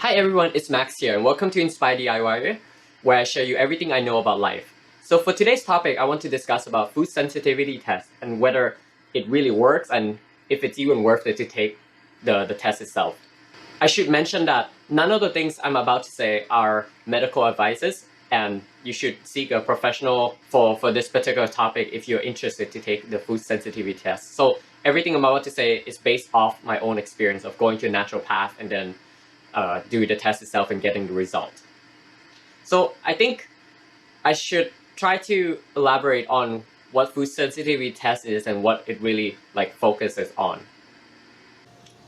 Hi everyone, it's Max here and welcome to Inspire DIY, where I share you everything I know about life. So for today's topic, I want to discuss about food sensitivity test and whether it really works and if it's even worth it to take the test itself. I should mention that none of the things I'm about to say are medical advices, and you should seek a professional for this particular topic if you're interested to take the food sensitivity test. So everything I'm about to say is based off my own experience of going to a naturopath and then do the test itself and getting the result. So I think I should try to elaborate on what food sensitivity test is and what it really focuses on.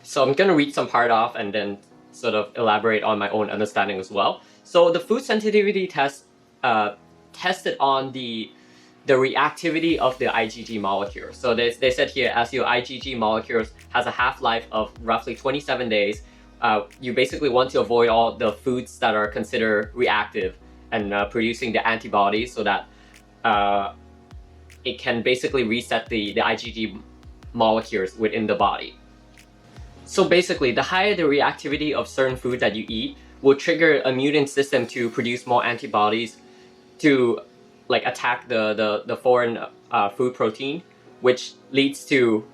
So I'm gonna read some part off and then sort of elaborate on my own understanding as well. So the food sensitivity test tested on the reactivity of the IgG molecule. So they said here, as your IgG molecules has a half-life of roughly 27 days, you basically want to avoid all the foods that are considered reactive and producing the antibodies so that it can basically reset the IgG molecules within the body. So basically, the higher the reactivity of certain food that you eat will trigger a immune system to produce more antibodies to attack the foreign food protein, which leads to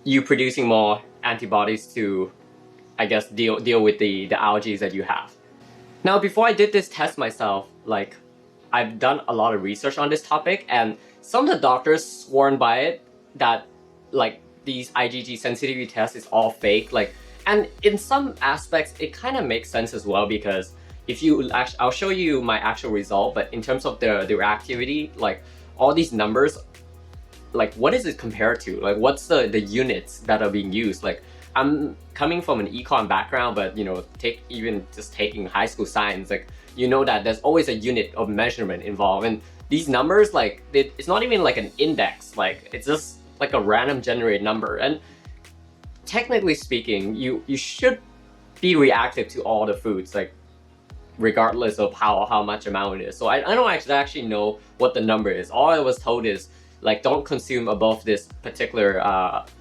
you producing more antibodies to, I guess, deal with the allergies that you have. Now, before I did this test myself, I've done a lot of research on this topic, and some of the doctors sworn by it that these IgG sensitivity tests is all fake. And in some aspects, it kind of makes sense as well, because if you actually, I'll show you my actual result, but in terms of the reactivity, all these numbers, what is it compared to? What's the units that are being used? I'm coming from an econ background, but even just taking high school science, that there's always a unit of measurement involved, and these numbers, it's not even an index, it's just a random generated number. And technically speaking, you should be reactive to all the foods, regardless of how much amount it is. So I don't actually know what the number is. All I was told is don't consume above this particular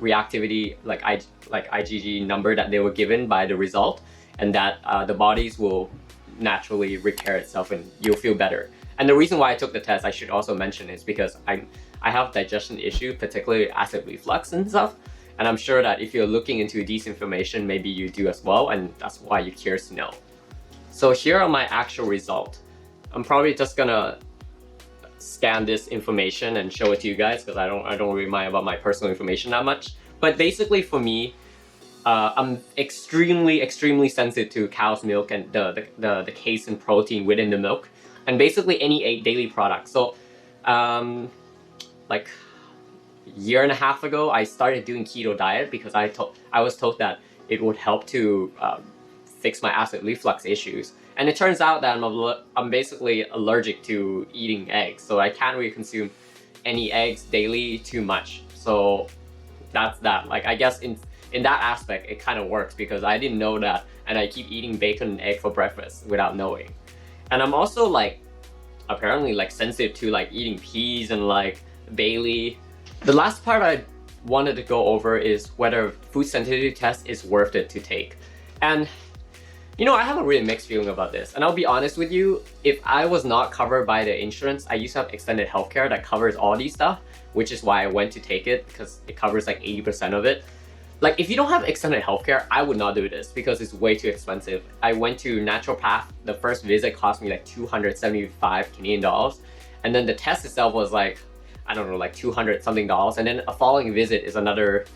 reactivity IgG number that they were given by the result, and that the bodies will naturally repair itself and you'll feel better. And the reason why I took the test, I should also mention, is because I have digestion issue, particularly acid reflux and stuff. And I'm sure that if you're looking into this information, maybe you do as well, and that's why you're curious to know. So here are my actual result. I'm probably just gonna scan this information and show it to you guys, because I don't really mind about my personal information that much. But basically for me, I'm extremely sensitive to cow's milk and the casein protein within the milk, and basically any daily product. So like a year and a half ago, I started doing keto diet because I was told that it would help to fix my acid reflux issues. And it turns out that I'm basically allergic to eating eggs, so I can't really consume any eggs daily too much. So that's that. I guess in that aspect, it kind of works, because I didn't know that, and I keep eating bacon and egg for breakfast without knowing. And I'm also apparently sensitive to eating peas and Bailey. The last part I wanted to go over is whether food sensitivity test is worth it to take. And I have a really mixed feeling about this. And I'll be honest with you, if I was not covered by the insurance, I used to have extended healthcare that covers all these stuff, which is why I went to take it, because it covers 80% of it. If you don't have extended healthcare, I would not do this because it's way too expensive. I went to naturopath. The first visit cost me 275 Canadian dollars. And then the test itself was I don't know, 200 something dollars. And then a following visit is another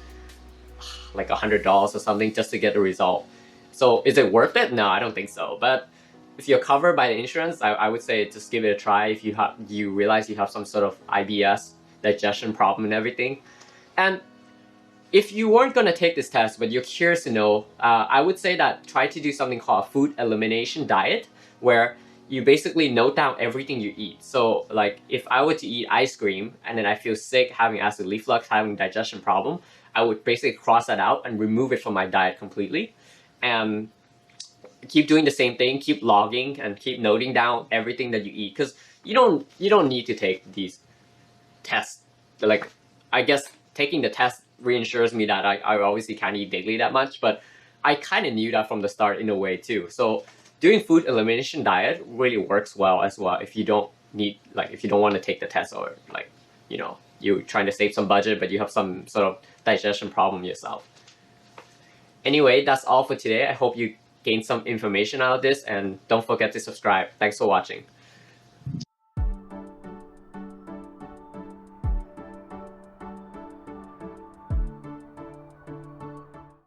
$100 or something just to get the result. So is it worth it? No, I don't think so. But if you're covered by the insurance, I would say just give it a try if you realize you have some sort of IBS, digestion problem and everything. And if you weren't going to take this test, but you're curious to know, I would say that try to do something called a food elimination diet, where you basically note down everything you eat. So if I were to eat ice cream and then I feel sick, having acid reflux, having digestion problem, I would basically cross that out and remove it from my diet completely. And keep doing the same thing, keep logging and keep noting down everything that you eat, because you don't need to take these tests. I guess taking the test reassures me that I obviously can't eat daily that much, but I kind of knew that from the start in a way too. So doing food elimination diet really works well as well if you don't need, like, if you don't want to take the test, or like, you know, you're trying to save some budget but you have some sort of digestion problem yourself. Anyway, that's all for today. I hope you gained some information out of this, and don't forget to subscribe. Thanks for watching.